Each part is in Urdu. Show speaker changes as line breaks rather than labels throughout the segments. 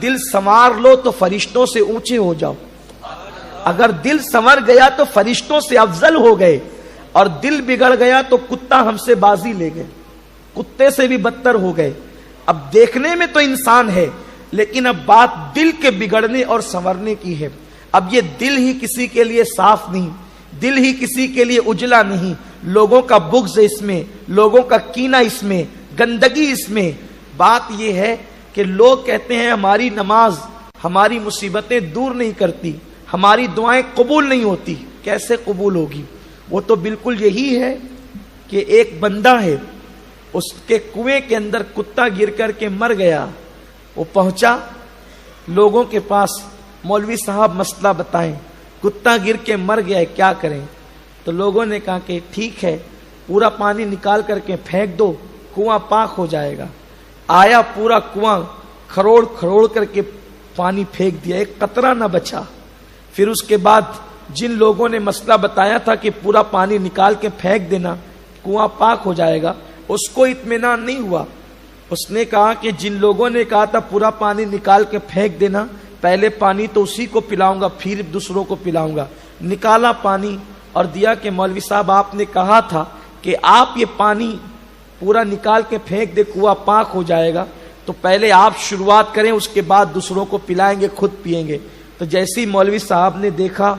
دل سنوار لو تو فرشتوں سے اونچے ہو جاؤ. اگر دل سنور گیا تو فرشتوں سے افضل ہو گئے، اور دل بگڑ گیا تو کتا ہم سے بازی لے گئے، کتے سے بھی بدتر ہو گئے. اب دیکھنے میں تو انسان ہے، لیکن اب بات دل کے بگڑنے اور سنورنے کی ہے. اب یہ دل ہی کسی کے لیے صاف نہیں، دل ہی کسی کے لیے اجلا نہیں. لوگوں کا بغض اس میں، لوگوں کا کینہ اس میں، گندگی اس میں. بات یہ ہے کہ لوگ کہتے ہیں ہماری نماز ہماری مصیبتیں دور نہیں کرتی، ہماری دعائیں قبول نہیں ہوتی. کیسے قبول ہوگی؟ وہ تو بالکل یہی ہے کہ ایک بندہ ہے، اس کے کنویں کے اندر کتا گر کر کے مر گیا. وہ پہنچا لوگوں کے پاس، مولوی صاحب مسئلہ بتائیں، کتا گر کے مر گیا ہے، کیا کریں؟ تو لوگوں نے کہا کہ ٹھیک ہے، پورا پانی نکال کر کے پھینک دو، کنواں پاک ہو جائے گا. آیا پورا کنواں کھروڑ کھروڑ کر کے پانی پھینک دیا، ایک قطرہ نہ بچا. پھر اس کے بعد جن لوگوں نے مسئلہ بتایا تھا کہ پورا پانی نکال کے پھینک دینا، کنواں پاک ہو جائے گا، اس کو اطمینان نہیں ہوا. اس نے کہا کہ جن لوگوں نے کہا تھا پورا پانی نکال کے پھینک دینا، پہلے پانی تو اسی کو پلاؤں گا پھر دوسروں کو پلاؤں گا. نکالا پانی اور دیا کہ مولوی صاحب آپ نے کہا تھا کہ آپ یہ پانی پورا نکال کے پھینک دے، کنواں پاک ہو جائے گا، تو پہلے آپ شروعات کریں، اس کے بعد دوسروں کو پلائیں گے، خود پئیں گے. تو جیسے ہی مولوی صاحب نے دیکھا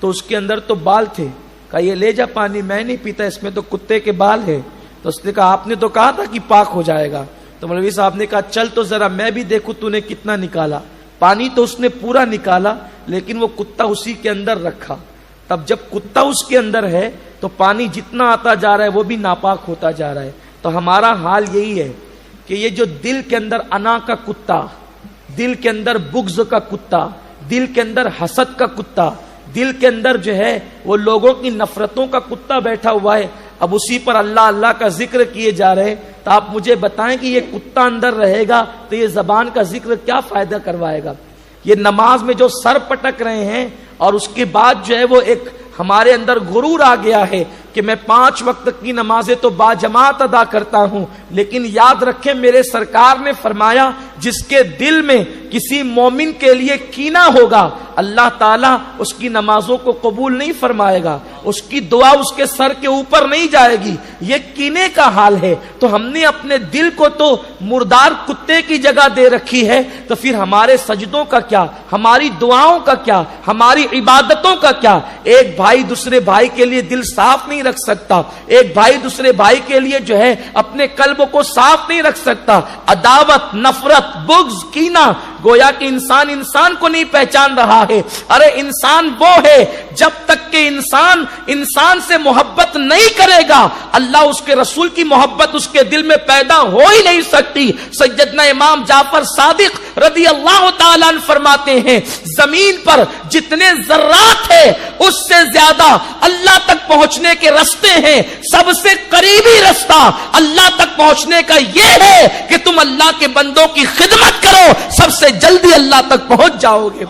تو اس کے اندر تو بال تھے. کہا یہ لے جا پانی، میں نہیں پیتا، اس میں تو کتے کے بال ہے. تو اس نے کہا آپ نے تو کہا تھا کہ پاک ہو جائے گا. تو مولوی صاحب نے کہا چل تو ذرا میں بھی دیکھوں تو نے کتنا نکالا. پانی تو اس نے پورا نکالا، لیکن وہ کتا اسی کے اندر رکھا. تب جب کتا اس کے اندر ہے تو پانی جتنا آتا جا رہا ہے وہ بھی ناپاک ہوتا جا رہا ہے. تو ہمارا حال یہی ہے کہ یہ جو دل کے اندر انا کا کتا، دل کے اندر بغض کا کتا، دل کے اندر حسد کا کتا، دل کے اندر جو ہے وہ لوگوں کی نفرتوں کا کتا بیٹھا ہوا ہے، اب اسی پر اللہ اللہ کا ذکر کیے جا رہے ہیں. تو آپ مجھے بتائیں کہ یہ کتا اندر رہے گا تو یہ زبان کا ذکر کیا فائدہ کروائے گا؟ یہ نماز میں جو سر پٹک رہے ہیں اور اس کے بعد جو ہے وہ ایک ہمارے اندر غرور آ گیا ہے کہ میں 5 وقت کی نمازیں تو باجماعت ادا کرتا ہوں. لیکن یاد رکھیں میرے سرکار نے فرمایا جس کے دل میں کسی مومن کے لیے کینہ ہوگا، اللہ تعالیٰ اس کی نمازوں کو قبول نہیں فرمائے گا، اس کی دعا اس کے سر کے اوپر نہیں جائے گی. یہ کینے کا حال ہے. تو ہم نے اپنے دل کو تو مردار کتے کی جگہ دے رکھی ہے، تو پھر ہمارے سجدوں کا کیا، ہماری دعاؤں کا کیا، ہماری عبادتوں کا کیا؟ ایک بھائی دوسرے بھائی کے لیے دل صاف نہیں رکھ سکتا، ایک بھائی دوسرے بھائی کے لیے جو ہے اپنے قلب کو صاف نہیں رکھ سکتا. عداوت، نفرت، بغض، کینہ، گویا کہ انسان کو نہیں پہچان رہا ہے. ارے انسان وہ ہے جب تک کہ انسان سے محبت نہیں کرے گا، اللہ اس کے رسول کی محبت اس کے دل میں پیدا ہو ہی نہیں سکتی. سیدنا امام جعفر صادق رضی اللہ تعالیٰ عنہ فرماتے ہیں زمین پر جتنے ذرات ہیں اس سے زیادہ اللہ تک پہنچنے کے رستے ہیں. سب سے قریبی رستہ اللہ تک پہنچنے کا یہ ہے کہ تم اللہ کے بندوں کی خدمت کرو، سب سے جلدی اللہ تک پہنچ جاؤ گے،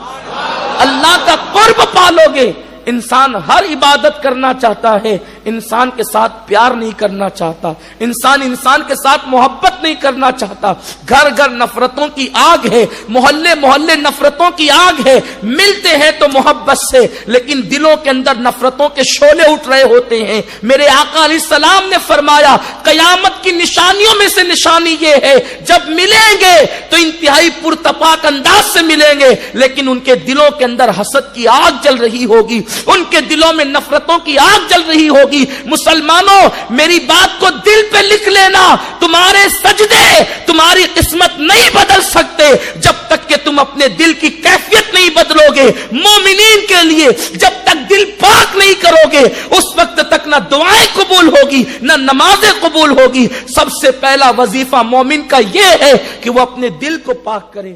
اللہ کا قرب پالو گے. انسان ہر عبادت کرنا چاہتا ہے، انسان کے ساتھ پیار نہیں کرنا چاہتا، انسان کے ساتھ محبت نہیں کرنا چاہتا. گھر گھر نفرتوں کی آگ ہے، محلے محلے نفرتوں کی آگ ہے. ملتے ہیں تو محبت سے، لیکن دلوں کے اندر نفرتوں کے شعلے اٹھ رہے ہوتے ہیں. میرے آقا علیہ السلام نے فرمایا قیامت کی نشانیوں میں سے نشانی یہ ہے جب ملیں گے تو انتہائی پرتپاک انداز سے ملیں گے، لیکن ان کے دلوں کے اندر حسد کی آگ جل رہی ہوگی، ان کے دلوں میں نفرتوں کی آگ جل رہی ہوگی. مسلمانوں میری بات کو دل پہ لکھ لینا، تمہارے سجدے تمہاری قسمت نہیں بدل سکتے جب تک کہ تم اپنے دل کی کیفیت نہیں بدلو گے. مومنین کے لیے جب تک دل پاک نہیں کرو گے اس وقت تک نہ دعائیں قبول ہوگی نہ نمازیں قبول ہوگی. سب سے پہلا وظیفہ مومن کا یہ ہے کہ وہ اپنے دل کو پاک کرے.